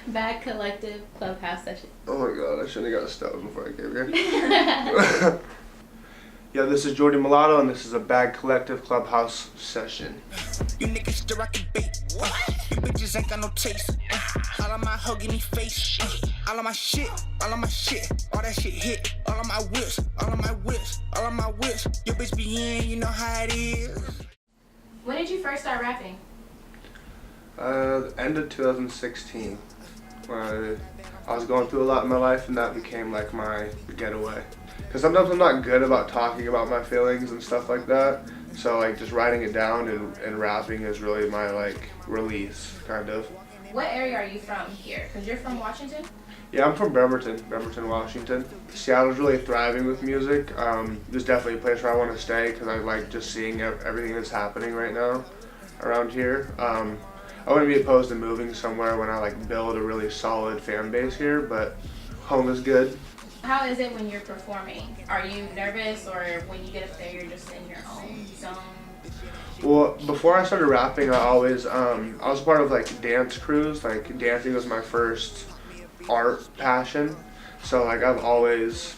Bad Kollective Klubhouse Sessions. Oh my god, I shouldn't have got stoned before I came here. Yeah, this is Jordy Mulatto, and this is a Bad Kollective Clubhouse session. You niggas still rockin' bait. You bitches ain't got no taste. All of my hugging me face. All of my shit, all of my shit. All that shit hit. All of my whips, all of my whips, all of my whips. Your bitch be in, you know how it is. When did you first start rapping? End of 2016. I was going through a lot in my life, and that became like my getaway. Because sometimes I'm not good about talking about my feelings and stuff like that. So like just writing it down and rapping is really my like release, kind of. What area are you from here? Because you're from Washington? Yeah, I'm from Bremerton, Washington. Seattle's really thriving with music. There's definitely a place where I want to stay because I like just seeing everything that's happening right now around here. I wouldn't be opposed to moving somewhere when I like build a really solid fan base here, but home is good. How is it when you're performing? Are you nervous, or when you get up there, you're just in your own zone? Well, before I started rapping, I was part of like dance crews. Like dancing was my first art passion. So like I've always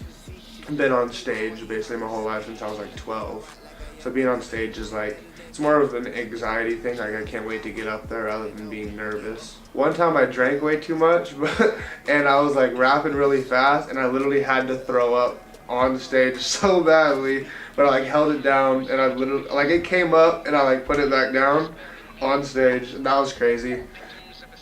been on stage basically my whole life since I was like 12. So being on stage is like, it's more of an anxiety thing. Like I can't wait to get up there rather than being nervous. One time I drank way too much, and I was like rapping really fast, and I literally had to throw up on stage so badly, but I like held it down, and I literally, like it came up, and I like put it back down on stage, and that was crazy.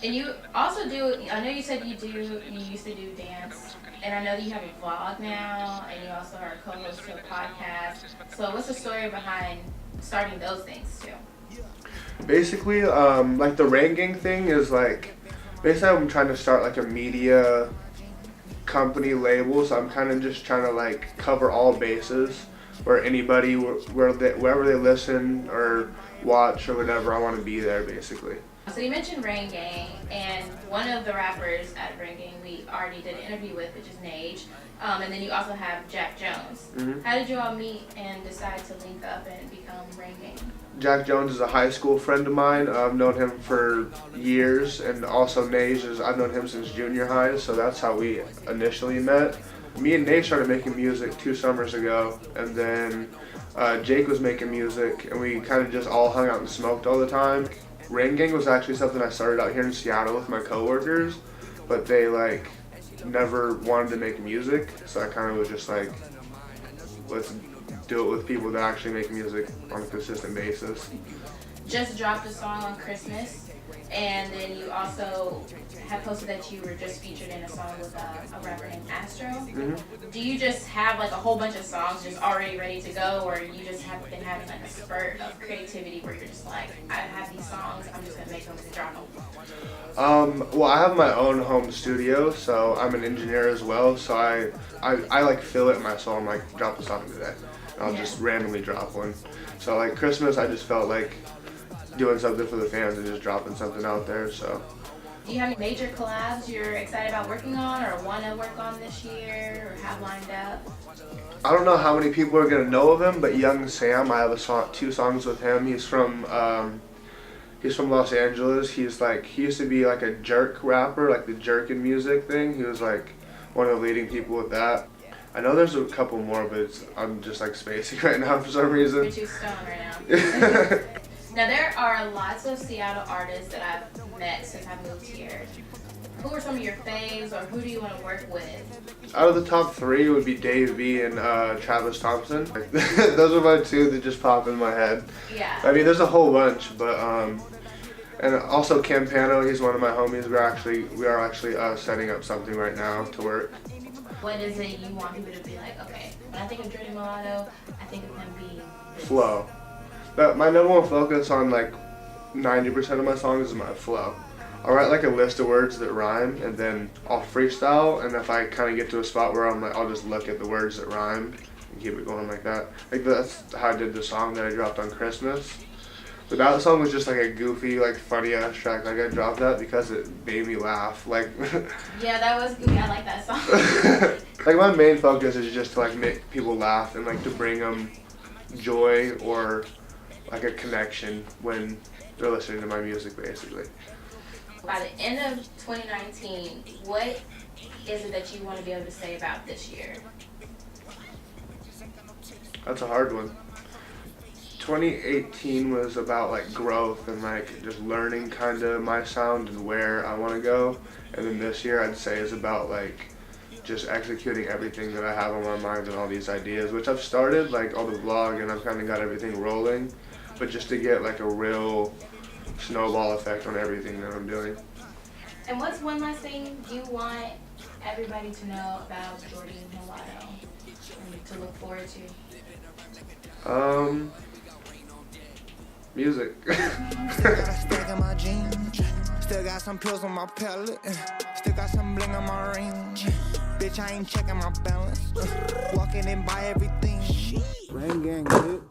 And you also do, I know you said you used to do dance, and I know that you have a vlog now, and you also are a co-host to a podcast. So what's the story behind starting those things too? Basically, like the Rain Gang thing is like, basically I'm trying to start like a media company label, so I'm kind of just trying to like cover all bases where anybody, wherever they listen or watch or whatever, I want to be there basically. So you mentioned Rain Gang, and one of the rappers at Rain Gang we already did an interview with, which is Nage, and then you also have JaccJones. Mm-hmm. How did you all meet and decide to link up and become Rain Gang? JaccJones is a high school friend of mine. I've known him for years, and also Nage I've known him since junior high, so that's how we initially met. Me and Nage started making music 2 summers ago, and then Jake was making music, and we kind of just all hung out and smoked all the time. Rain Gang was actually something I started out here in Seattle with my coworkers, but they like never wanted to make music, so I kind of was just like, let's do it with people that actually make music on a consistent basis. Just dropped a song on Christmas, and then you also had posted that you were just featured in a song with a rapper named Astro. Mm-hmm. Do you just have like a whole bunch of songs just already ready to go, or you just have been having like a spurt of creativity where you're just like, I have these songs, I'm just gonna make them and drop them? Well, I have my own home studio, so I'm an engineer as well, so I like feel it in my soul. I'm like, drop a song today. And I'll just randomly drop one. So like Christmas, I just felt like doing something for the fans and just dropping something out there, so. Do you have any major collabs you're excited about working on or want to work on this year or have lined up? I don't know how many people are gonna know of him, but Young Sam, I have 2 songs with him. He's from Los Angeles. He used to be like a jerk rapper, like the jerkin' music thing. He was like one of the leading people with that. I know there's a couple more, but I'm just like spacing right now for some reason. You're too stoned right now. Now there are lots of Seattle artists that I've met since I moved here. Who are some of your faves, or who do you want to work with? Out of the top 3 would be Dave V and Travis Thompson. Those are my 2 that just pop in my head. Yeah. I mean, there's a whole bunch, but and also Campano, he's one of my homies. We are actually setting up something right now to work. What is it you want people to be like, okay, when I think of Jordy Mulatto, I think of him being this. Flow. My number one focus on like 90% of my songs is my flow. I'll write like a list of words that rhyme, and then I'll freestyle, and if I kind of get to a spot where I'm like, I'll just look at the words that rhyme and keep it going like that. Like that's how I did the song that I dropped on Christmas. But that song was just like a goofy, like funny ass track. Like I dropped that because it made me laugh. Like yeah, that was goofy. I like that song. Like my main focus is just to like make people laugh and like to bring them joy or like a connection when they're listening to my music, basically. by the end of 2019, what is it that you want to be able to say about this year? That's a hard one. 2018 was about like growth and like just learning kind of my sound and where I want to go. And then this year I'd say is about like just executing everything that I have on my mind and all these ideas, which I've started, like all the vlog, and I've kind of got everything rolling. But just to get like a real snowball effect on everything that I'm doing. And what's one last thing you want everybody to know about Jordy Mulatto and to look forward to? Music. Still got a stack in my jeans. Still got some pills on my palate. Still got some bling on my ring. Bitch, I ain't checking my balance. Walking and buy everything. Rain gang, dude.